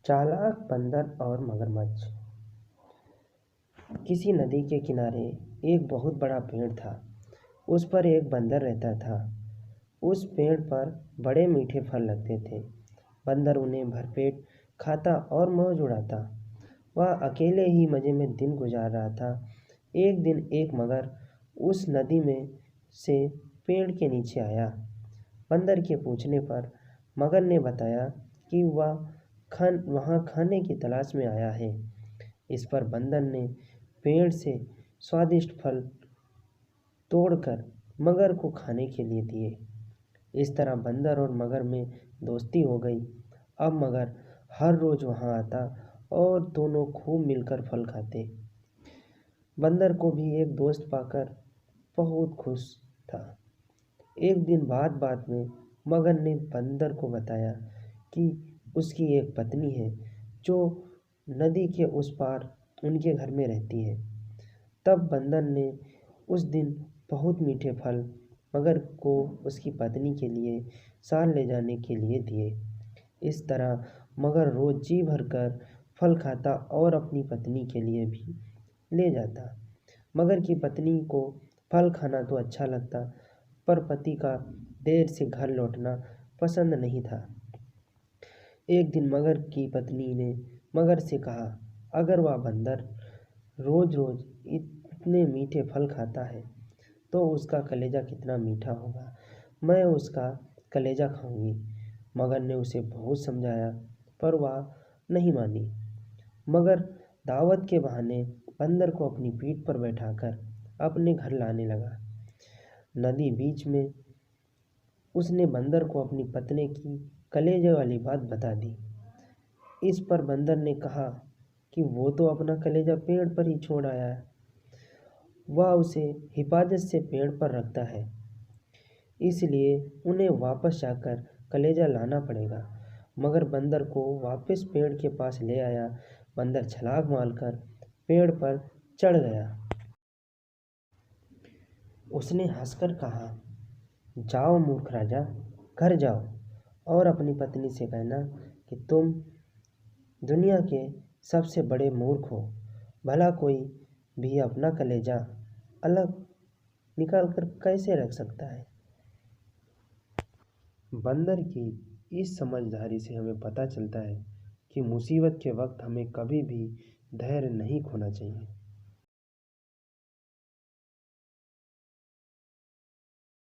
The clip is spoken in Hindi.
चालाक बंदर और मगरमच्छ। किसी नदी के किनारे एक बहुत बड़ा पेड़ था। उस पर एक बंदर रहता था। उस पेड़ पर बड़े मीठे फल लगते थे। बंदर उन्हें भरपेट खाता और मौज उड़ाता। वह अकेले ही मज़े में दिन गुजार रहा था। एक दिन एक मगर उस नदी में से पेड़ के नीचे आया। बंदर के पूछने पर मगर ने बताया कि वह वहाँ खाने की तलाश में आया है। इस पर बंदर ने पेड़ से स्वादिष्ट फल तोड़कर मगर को खाने के लिए दिए। इस तरह बंदर और मगर में दोस्ती हो गई। अब मगर हर रोज़ वहाँ आता और दोनों खूब मिलकर फल खाते। बंदर को भी एक दोस्त पाकर बहुत खुश था। एक दिन बात में मगर ने बंदर को बताया कि उसकी एक पत्नी है जो नदी के उस पार उनके घर में रहती है। तब बंदर ने उस दिन बहुत मीठे फल मगर को उसकी पत्नी के लिए साथ ले जाने के लिए दिए। इस तरह मगर रोज़ जी भरकर फल खाता और अपनी पत्नी के लिए भी ले जाता। मगर की पत्नी को फल खाना तो अच्छा लगता, पर पति का देर से घर लौटना पसंद नहीं था। एक दिन मगर की पत्नी ने मगर से कहा, अगर वह बंदर रोज़ रोज़ इतने मीठे फल खाता है तो उसका कलेजा कितना मीठा होगा। मैं उसका कलेजा खाऊंगी। मगर ने उसे बहुत समझाया पर वह नहीं मानी। मगर दावत के बहाने बंदर को अपनी पीठ पर बैठाकर अपने घर लाने लगा। नदी बीच में उसने बंदर को अपनी पत्नी की कलेजे वाली बात बता दी। इस पर बंदर ने कहा कि वो तो अपना कलेजा पेड़ पर ही छोड़ आया है। वह उसे हिफाजत से पेड़ पर रखता है, इसलिए उन्हें वापस जाकर कलेजा लाना पड़ेगा। मगर बंदर को वापस पेड़ के पास ले आया। बंदर छलांग मारकर पेड़ पर चढ़ गया। उसने हंसकर कहा, जाओ मूर्ख राजा, घर जाओ और अपनी पत्नी से कहना कि तुम दुनिया के सबसे बड़े मूर्ख हो। भला कोई भी अपना कलेजा अलग निकाल कर कैसे रख सकता है। बंदर की इस समझदारी से हमें पता चलता है कि मुसीबत के वक्त हमें कभी भी धैर्य नहीं खोना चाहिए।